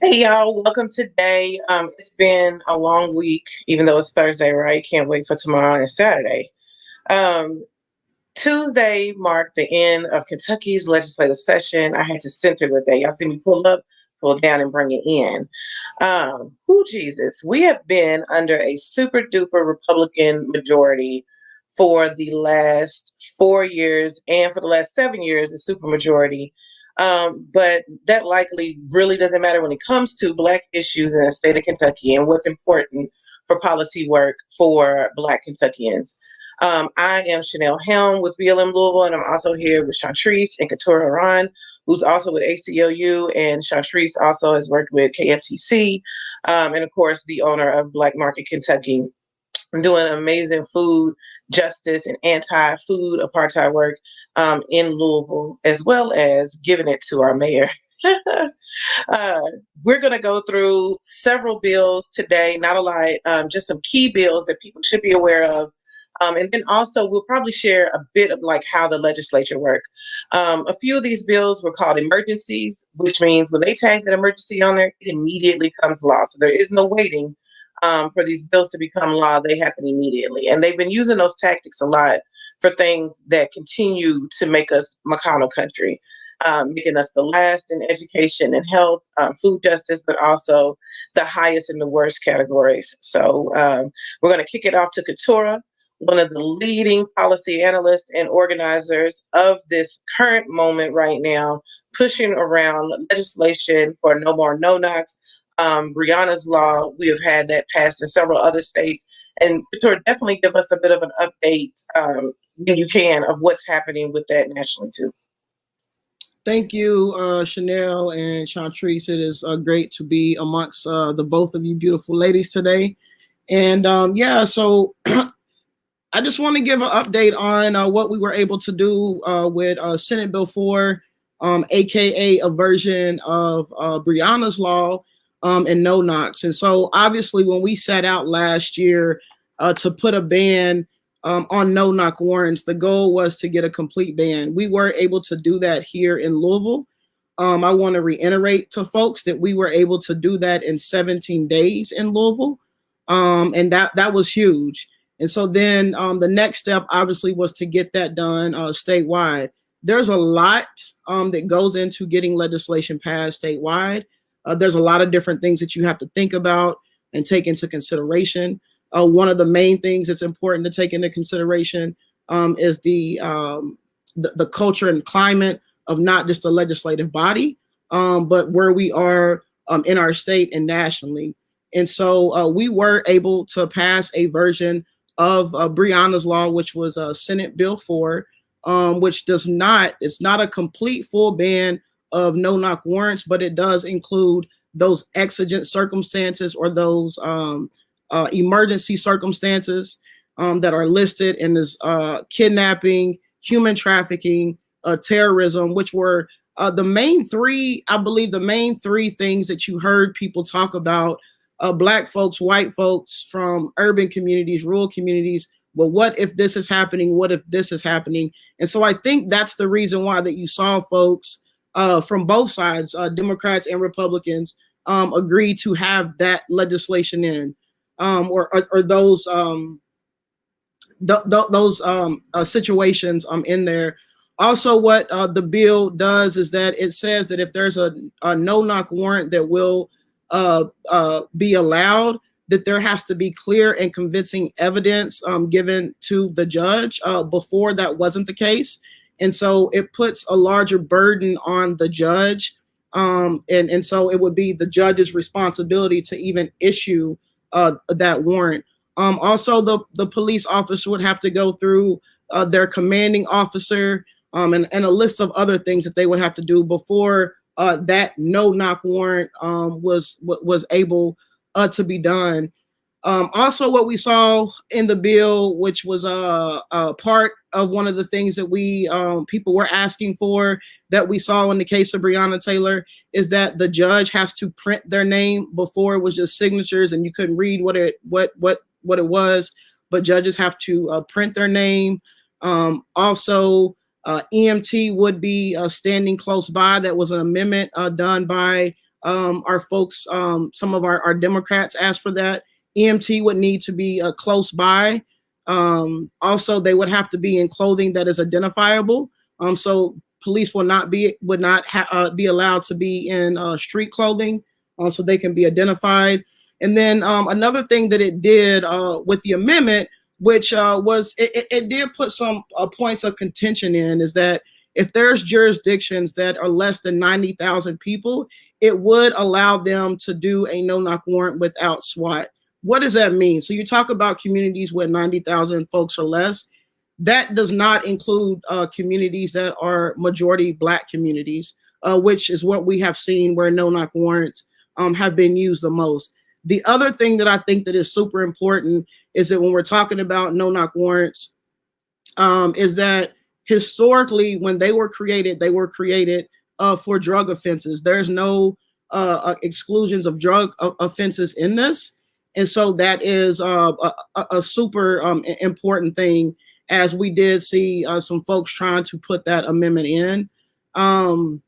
Hey y'all, welcome today. It's been a long week, even though it's Thursday, right? Can't wait for tomorrow and Saturday. Um, Tuesday marked the end of Kentucky's legislative session. I had to center the day. Y'all see me pull up, pull down, and bring it in. Jesus, we have been under a super duper Republican majority for the last 4 years, and for the last 7 years, a super majority. But that likely really doesn't matter when it comes to Black issues in the state of Kentucky and what's important for policy work for Black Kentuckians. I am Chanelle Helm with BLM Louisville, and I'm also here with Shauntrice and Keturah Herron, who's also with ACLU, and Shauntrice also has worked with KFTC, and of course, the owner of Black Market Kentucky, doing amazing food justice and anti-food apartheid work in Louisville, as well as giving it to our mayor. uh, we're going to go through several bills today, not a lot, just some key bills that people should be aware of. And then also we'll probably share a bit of like how the legislature work. A few of these bills were called emergencies, which means when they tag that emergency on there, it immediately becomes law. So there is no waiting for these bills to become law. They happen immediately. And they've been using those tactics a lot for things that continue to make us McConnell country, making us the last in education and health, food justice, but also the highest in the worst categories. So we're going to kick it off to Keturah, one of the leading policy analysts and organizers of this current moment right now, pushing around legislation for no more no-knocks. Breonna's law, we have had that passed in several other states. And Keturah, definitely give us a bit of an update when you can of what's happening with that nationally too. Thank you, Chanelle and Shauntrice. It is great to be amongst the both of you beautiful ladies today. And so I just want to give an update on what we were able to do with Senate Bill 4, aka a version of Breonna's law and no knocks. And so obviously when we set out last year to put a ban on no knock warrants, the goal was to get a complete ban. We were able to do that here in Louisville. I want to reiterate to folks that we were able to do that in 17 days in Louisville. And that was huge. And so then the next step obviously was to get that done statewide. There's a lot that goes into getting legislation passed statewide. There's a lot of different things that you have to think about and take into consideration. One of the main things that's important to take into consideration is the culture and climate of not just the legislative body, but where we are in our state and nationally. And so we were able to pass a version of Breonna's law, which was Senate Bill 4, which it's not a complete full ban of no-knock warrants, but it does include those exigent circumstances or those emergency circumstances that are listed in this kidnapping, human trafficking, terrorism, which were the main three things that you heard people talk about. Black folks, white folks from urban communities, rural communities. Well, what if this is happening? What if this is happening? And so I think that's the reason why that you saw folks from both sides, Democrats and Republicans, agree to have that legislation in, or those situations in there. Also, what the bill does is that it says that if there's a no-knock warrant that will be allowed, that there has to be clear and convincing evidence given to the judge. Before that wasn't the case. And so it puts a larger burden on the judge. And so it would be the judge's responsibility to even issue that warrant. Also, the police officer would have to go through their commanding officer and a list of other things that they would have to do before that no-knock warrant was able to be done. Also, what we saw in the bill, which was a part of one of the things that we people were asking for, that we saw in the case of Breonna Taylor, is that the judge has to print their name. Before it was just signatures, and you couldn't read what it was, but judges have to print their name. Also, EMT would be standing close by. That was an amendment done by our folks, some of our Democrats asked for that. EMT would need to be close by. Also, they would have to be in clothing that is identifiable. So police would not be allowed to be in street clothing, so they can be identified. And then another thing that it did with the amendment, which it did put some points of contention in, is that if there's jurisdictions that are less than 90,000 people, it would allow them to do a no-knock warrant without SWAT. What does that mean? So you talk about communities with 90,000 folks or less. That does not include communities that are majority Black communities, which is what we have seen where no-knock warrants have been used the most. The other thing that I think that is super important is that when we're talking about no-knock warrants, is that historically, when they were created for drug offenses. There's no exclusions of drug offenses in this. And so that is a super important thing, as we did see some folks trying to put that amendment in. And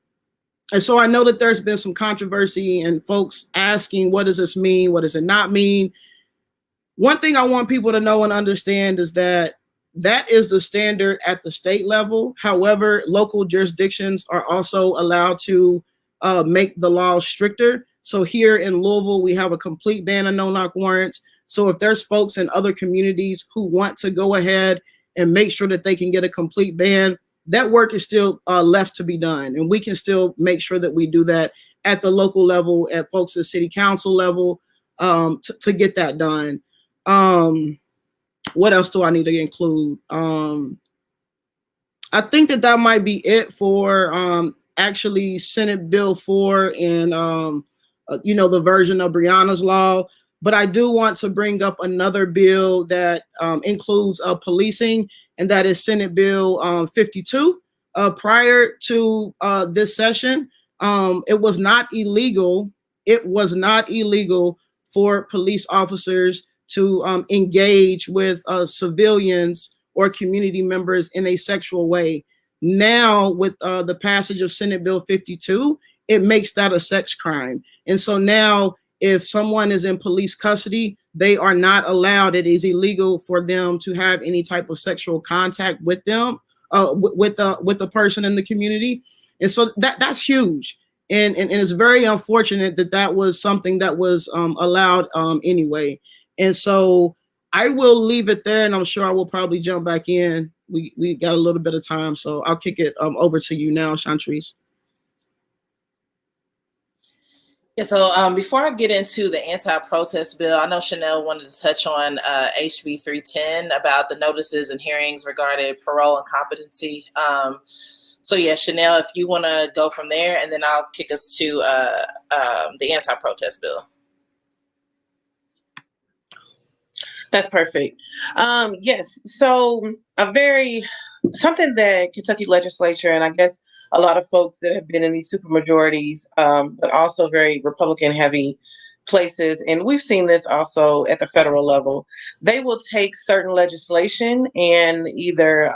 so I know that there's been some controversy and folks asking, what does this mean? What does it not mean? One thing I want people to know and understand is that that is the standard at the state level. However, local jurisdictions are also allowed to make the laws stricter. So here in Louisville, we have a complete ban of no-knock warrants. So if there's folks in other communities who want to go ahead and make sure that they can get a complete ban, that work is still left to be done. And we can still make sure that we do that at the local level, at folks at city council level, to get that done. What else do I need to include? I think that might be it for actually Senate Bill 4 and the version of Breonna's law. But I do want to bring up another bill that includes policing, and that is Senate Bill 52. Prior to this session, it was not illegal. It was not illegal for police officers to engage with civilians or community members in a sexual way. Now, with the passage of Senate Bill 52, it makes that a sex crime. And so now, if someone is in police custody, they are not allowed. It is illegal for them to have any type of sexual contact with them, with the person in the community. And so that's huge. And it's very unfortunate that was something that was allowed anyway. And so I will leave it there, and I'm sure I will probably jump back in. We got a little bit of time, so I'll kick it over to you now, Shauntrice. Yeah, so before I get into the anti-protest bill, I know Chanelle wanted to touch on HB 310 about the notices and hearings regarding parole and competency. So yeah, Chanelle, if you want to go from there, and then I'll kick us to the anti-protest bill. That's perfect. Yes. So something that Kentucky legislature, and I guess a lot of folks that have been in these supermajorities, but also very Republican heavy places, and we've seen this also at the federal level, they will take certain legislation and either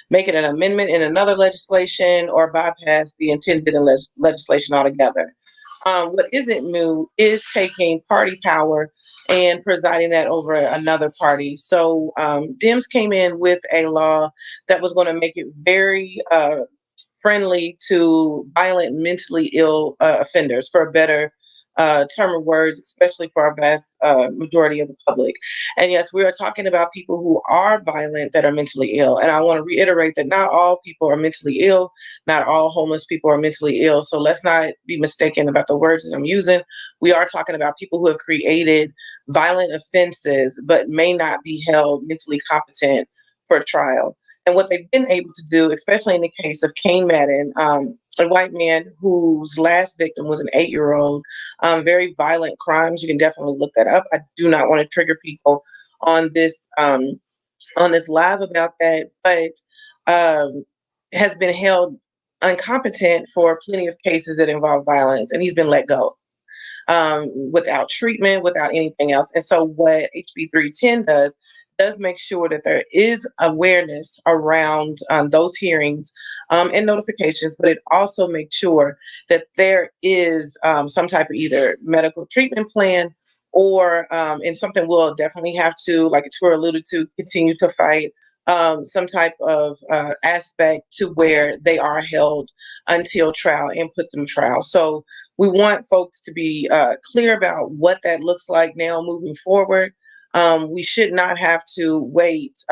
make it an amendment in another legislation or bypass the intended legislation altogether. What isn't new is taking party power and presiding that over another party. So Dems came in with a law that was going to make it very friendly to violent, mentally ill offenders, for a better term of words, especially for our vast majority of the public. And yes, we are talking about people who are violent, that are mentally ill. And I want to reiterate that not all people are mentally ill. Not all homeless people are mentally ill. So let's not be mistaken about the words that I'm using. We are talking about people who have created violent offenses, but may not be held mentally competent for trial. And what they've been able to do, especially in the case of Kane Madden, a white man whose last victim was an 8-year-old, very violent crimes. You can definitely look that up. I do not want to trigger people on this live about that, but has been held incompetent for plenty of cases that involve violence, and he's been let go without treatment, without anything else. And so what HB 310 does, does make sure that there is awareness around those hearings and notifications, but it also makes sure that there is some type of either medical treatment plan or, and something we'll definitely have to, like Keturah alluded to, continue to fight, some type of aspect to where they are held until trial and put them to trial. So we want folks to be clear about what that looks like now moving forward. We should not have to wait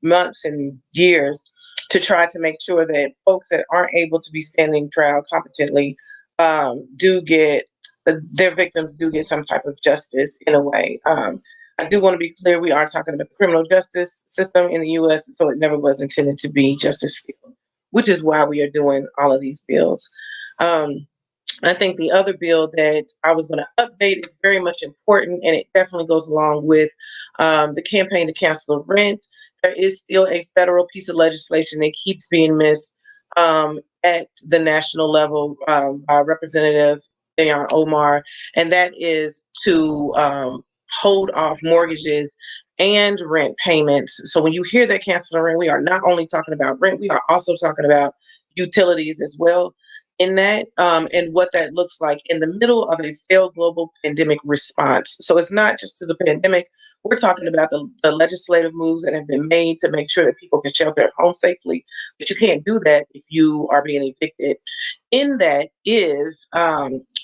months and years to try to make sure that folks that aren't able to be standing trial competently do get, their victims do get some type of justice in a way. I do want to be clear, we are talking about the criminal justice system in the U.S., so it never was intended to be justice, which is why we are doing all of these bills. I think the other bill that I was going to update is very much important, and it definitely goes along with the campaign to cancel rent. There is still a federal piece of legislation that keeps being missed at the national level by Representative Dayan Omar, and that is to hold off mortgages and rent payments. So when you hear that cancel rent, we are not only talking about rent, we are also talking about utilities as well in that, and what that looks like in the middle of a failed global pandemic response. So it's not just to the pandemic. We're talking about the legislative moves that have been made to make sure that people can shelter at home safely, but you can't do that if you are being evicted. In that is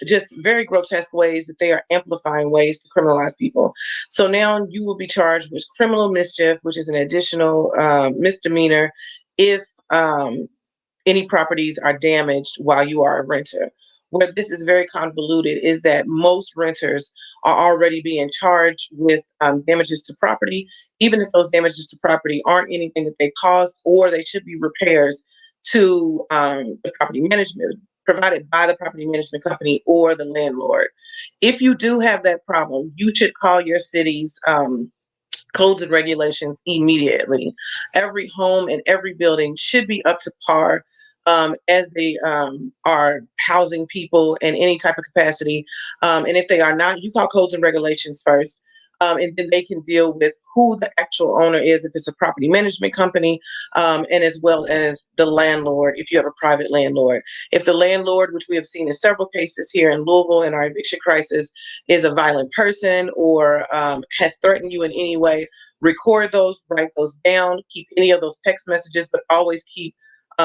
just very grotesque ways that they are amplifying ways to criminalize people. So now you will be charged with criminal mischief, which is an additional misdemeanor if any properties are damaged while you are a renter. Where this is very convoluted is that most renters are already being charged with damages to property, even if those damages to property aren't anything that they caused, or they should be repairs to the property management provided by the property management company or the landlord. If you do have that problem, you should call your city's codes and regulations immediately. Every home and every building should be up to par as they are housing people in any type of capacity. And if they are not, you call codes and regulations first. And then they can deal with who the actual owner is, if it's a property management company, and as well as the landlord, if you have a private landlord. If the landlord, which we have seen in several cases here in Louisville in our eviction crisis, is a violent person or has threatened you in any way, record those, write those down, keep any of those text messages, but always keep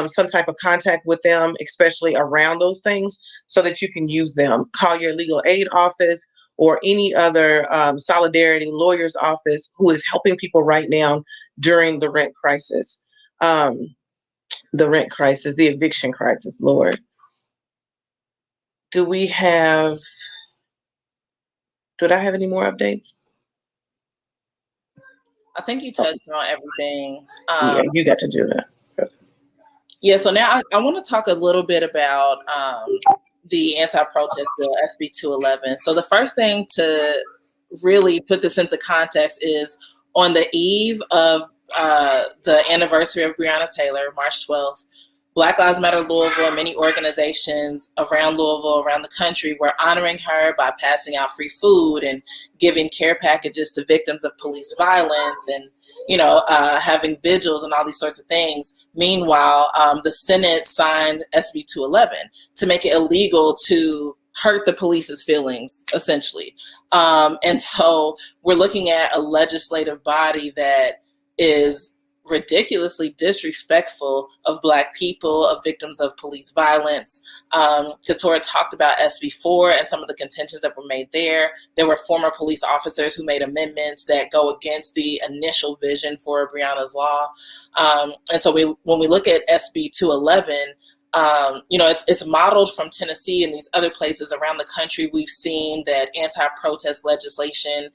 some type of contact with them, especially around those things, so that you can use them. Call your legal aid office or any other solidarity lawyer's office who is helping people right now during the rent crisis. The eviction crisis, Lord. Did I have any more updates? I think you touched on everything. Yeah, you got to do that. Yeah, so now I want to talk a little bit about the anti-protest bill, SB 211. So the first thing to really put this into context is on the eve of the anniversary of Breonna Taylor, March 12th, Black Lives Matter Louisville and many organizations around Louisville, around the country, were honoring her by passing out free food and giving care packages to victims of police violence and, having vigils and all these sorts of things. Meanwhile, the Senate signed SB 211 to make it illegal to hurt the police's feelings, essentially. And so we're looking at a legislative body that is ridiculously disrespectful of Black people, of victims of police violence. Keturah talked about SB 4 and some of the contentions that were made there. There were former police officers who made amendments that go against the initial vision for Breonna's law. And so when we look at SB 211, it's modeled from Tennessee and these other places around the country. We've seen that anti-protest legislation,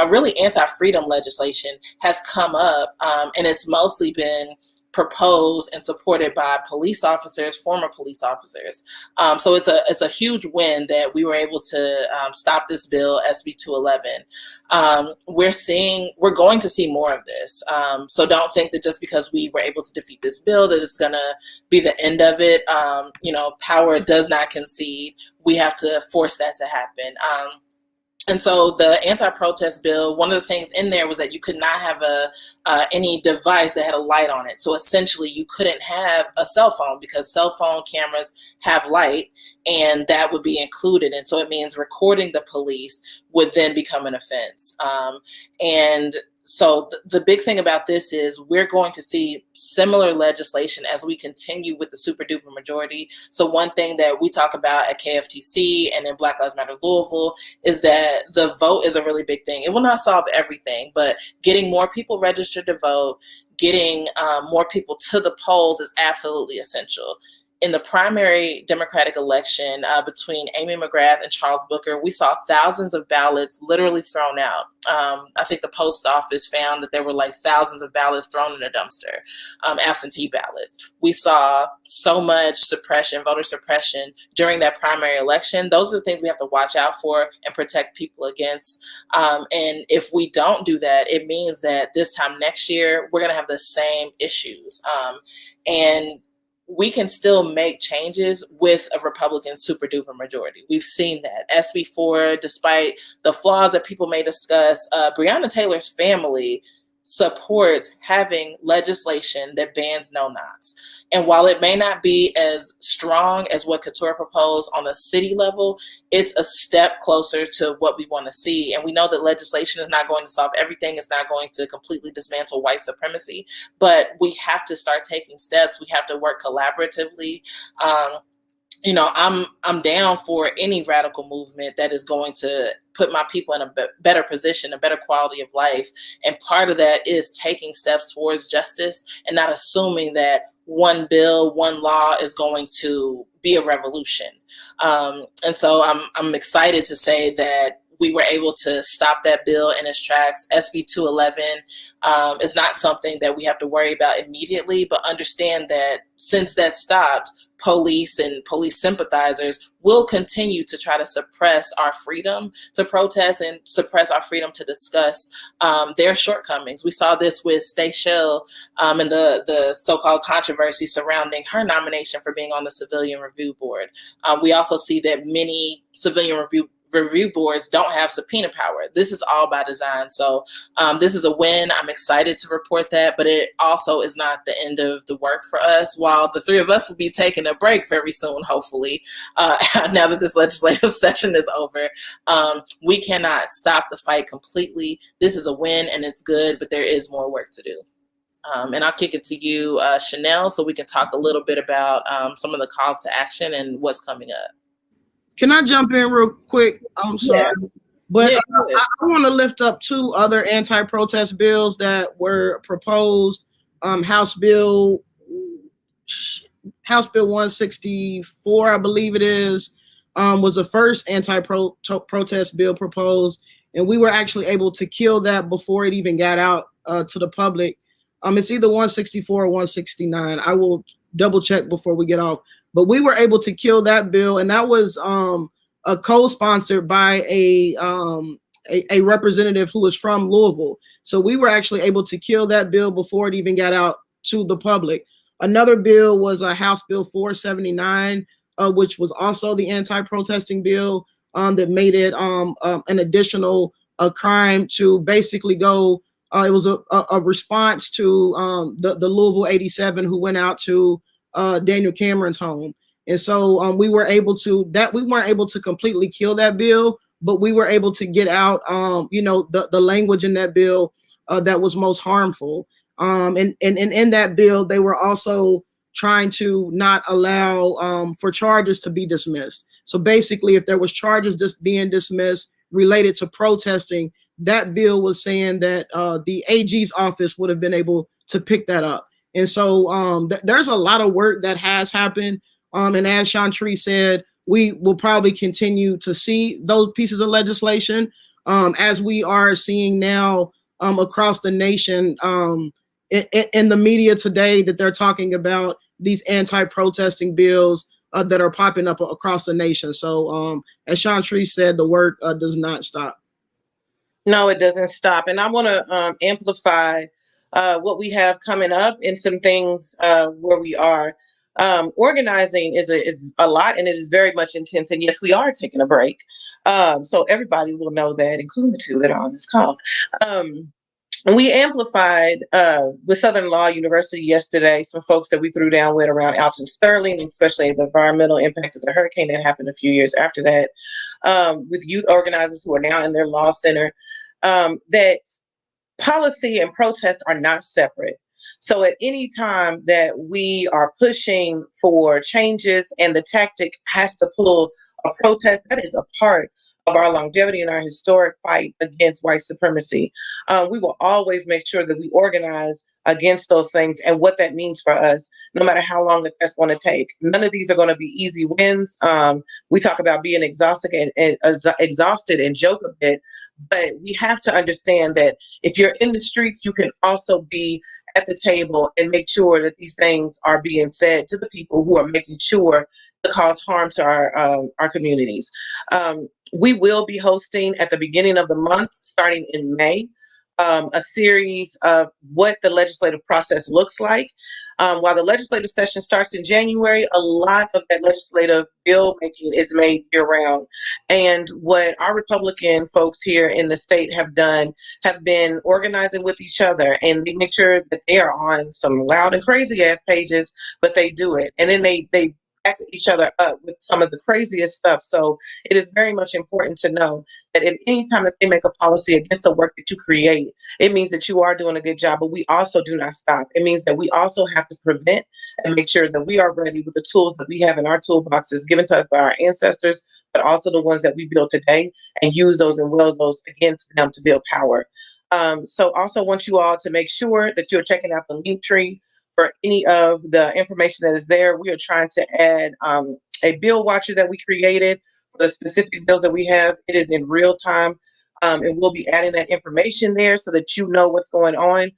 really anti-freedom legislation, has come up, and it's mostly been proposed and supported by police officers, former police officers. So it's a huge win that we were able to stop this bill, SB 211. We're going to see more of this. So don't think that just because we were able to defeat this bill that it's gonna be the end of it. Power does not concede. We have to force that to happen. And so the anti-protest bill, one of the things in there was that you could not have any device that had a light on it. So essentially you couldn't have a cell phone because cell phone cameras have light, and that would be included. And so it means recording the police would then become an offense. And so the big thing about this is we're going to see similar legislation as we continue with the super duper majority. So one thing that we talk about at KFTC and in Black Lives Matter Louisville is that the vote is a really big thing. It will not solve everything, but getting more people registered to vote, getting more people to the polls is absolutely essential. In the primary Democratic election between Amy McGrath and Charles Booker, we saw thousands of ballots literally thrown out. I think the post office found that there were like thousands of ballots thrown in a dumpster, absentee ballots. We saw so much suppression, voter suppression during that primary election. Those are the things we have to watch out for and protect people against. And if we don't do that, it means that this time next year, we're going to have the same issues. And we can still make changes with a Republican super duper majority. We've seen that. SB4, despite the flaws that people may discuss, Breonna Taylor's family supports having legislation that bans no-knock. And while it may not be as strong as what Keturah proposed on a city level, it's a step closer to what we want to see. And we know that legislation is not going to solve everything. It's not going to completely dismantle white supremacy, but we have to start taking steps. We have to work collaboratively. I'm down for any radical movement that is going to put my people in a better position, a better quality of life. And part of that is taking steps towards justice and not assuming that one bill, one law is going to be a revolution. And so I'm excited to say that we were able to stop that bill in its tracks. SB 211 is not something that we have to worry about immediately, but understand that since that stopped, police and police sympathizers will continue to try to suppress our freedom to protest and suppress our freedom to discuss their shortcomings. We saw this with Stachel and the so-called controversy surrounding her nomination for being on the Civilian Review Board. We also see that many civilian review boards don't have subpoena power. This is all by design. So this is a win. I'm excited to report that, but it also is not the end of the work for us. While the three of us will be taking a break very soon, hopefully, now that this legislative session is over, we cannot stop the fight completely. This is a win and it's good, but there is more work to do. And I'll kick it to you, Chanelle, so we can talk a little bit about some of the calls to action and what's coming up. Can I jump in real quick? I'm sorry. Yeah. But I want to lift up two other anti-protest bills that were proposed. House Bill 164, I believe it is, was the first anti-protest bill proposed. And we were actually able to kill that before it even got out to the public. It's either 164 or 169. I will double check before we get off. But we were able to kill that bill, and that was co-sponsored by a representative who was from Louisville. So we were actually able to kill that bill before it even got out to the public. Another bill was House Bill 479, which was also the anti-protesting bill that made it an additional crime to basically go. It was a response to the Louisville 87 who went out to Daniel Cameron's home. And so we weren't able to completely kill that bill, but we were able to get out, the language in that bill that was most harmful. And in that bill, they were also trying to not allow for charges to be dismissed. So basically, if there was charges just being dismissed related to protesting, that bill was saying that the AG's office would have been able to pick that up. And so there's a lot of work that has happened. And as Shauntrice said, we will probably continue to see those pieces of legislation as we are seeing now across the nation in the media today that they're talking about these anti-protesting bills that are popping up across the nation. So as Shauntrice said, the work does not stop. No, it doesn't stop. And I want to amplify what we have coming up and some things where we are. Organizing is a lot, and it is very much intense. And yes, we are taking a break. So everybody will know that, including the two that are on this call. And we amplified with Southern Law University yesterday some folks that we threw down with around Alton Sterling, especially the environmental impact of the hurricane that happened a few years after that, with youth organizers who are now in their law center, that policy and protest are not separate. So at any time that we are pushing for changes and the tactic has to pull a protest, that is a part of our longevity and our historic fight against white supremacy. We will always make sure that we organize against those things and what that means for us, no matter how long that's going to take. None of these are going to be easy wins. We talk about being exhausted and joke a bit, but we have to understand that if you're in the streets, you can also be at the table and make sure that these things are being said to the people who are making sure to cause harm to our communities. We will be hosting at the beginning of the month, starting in May, a series of what the legislative process looks like. While the legislative session starts in January, a lot of that legislative bill making is made year round. And what our Republican folks here in the state have done have been organizing with each other, and they make sure that they are on some loud and crazy ass pages, but they do it. And then they back each other up with some of the craziest stuff. So it is very much important to know that at any time that they make a policy against the work that you create, it means that you are doing a good job, but we also do not stop. It means that we also have to prevent and make sure that we are ready with the tools that we have in our toolboxes given to us by our ancestors, but also the ones that we build today, and use those and wield those against them to build power. So also want you all to make sure that you're checking out the link tree for any of the information that is there. We are trying to add a bill watcher that we created for the specific bills that we have. It is in real time, and we'll be adding that information there so that you know what's going on.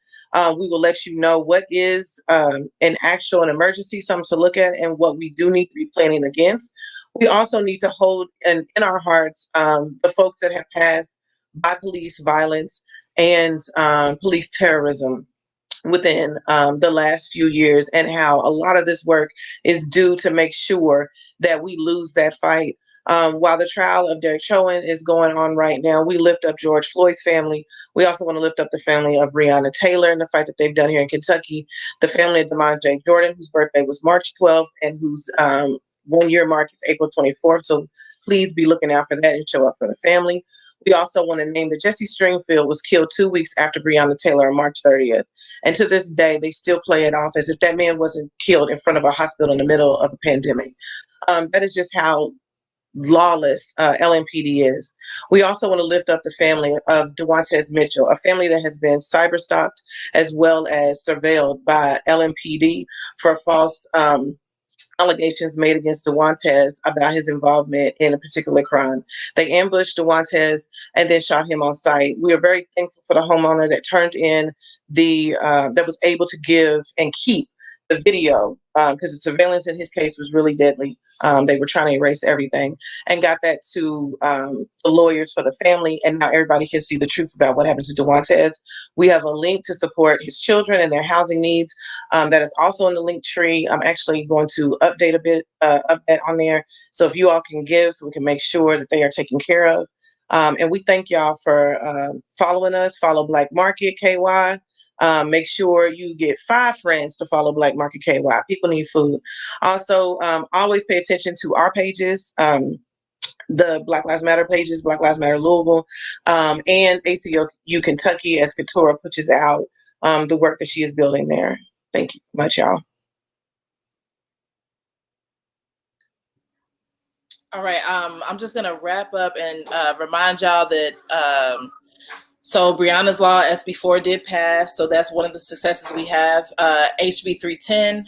We will let you know what is an emergency, something to look at, and what we do need to be planning against. We also need to hold in our hearts the folks that have passed by police violence and police terrorism within the last few years, and how a lot of this work is due to make sure that we lose that fight. While the trial of Derek Chauvin is going on right now, we lift up George Floyd's family. We also want to lift up the family of Breonna Taylor and the fight that they've done here in Kentucky, the family of Demond J. Jordan, whose birthday was March 12th and whose 1 year mark is April 24th. So please be looking out for that and show up for the family. We also want to name that Jesse Stringfield was killed 2 weeks after Breonna Taylor on March 30th. And to this day, they still play it off as if that man wasn't killed in front of a hospital in the middle of a pandemic. That is just how lawless LMPD is. We also want to lift up the family of Duantez Mitchell, a family that has been cyber-stalked as well as surveilled by LMPD for false allegations made against Duantez about his involvement in a particular crime. They ambushed Duantez and then shot him on sight. We are very thankful for the homeowner that turned in that was able to give and keep the video, because the surveillance in his case was really deadly. They were trying to erase everything, and got that to the lawyers for the family, and now everybody can see the truth about what happened to Duantez. We have a link to support his children and their housing needs that is also in the link tree. I'm actually going to update a bit of that on there, so if you all can give, so we can make sure that they are taken care of. And we thank y'all for following us. Follow Black Market KY. Make sure you get 5 friends to follow Black Market KY. People need food. Also, always pay attention to our pages, the Black Lives Matter pages, Black Lives Matter Louisville, and ACLU Kentucky, as Keturah pushes out the work that she is building there. Thank you so much, y'all. All right, I'm just gonna wrap up and remind y'all that so Breonna's Law SB4 did pass, so that's one of the successes we have. HB 310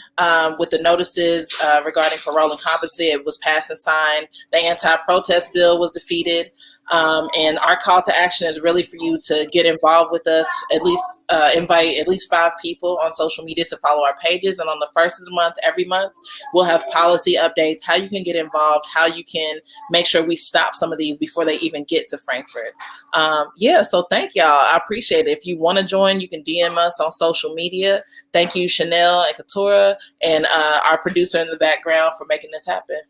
with the notices regarding parole and competency, it was passed and signed. The anti-protest bill was defeated. And our call to action is really for you to get involved with us, at least invite at least 5 people on social media to follow our pages. And on the first of the month, every month, we'll have policy updates, how you can get involved, how you can make sure we stop some of these before they even get to Frankfurt. Yeah, so thank y'all. I appreciate it. If you want to join, you can DM us on social media. Thank you, Chanelle and Keturah, and our producer in the background for making this happen.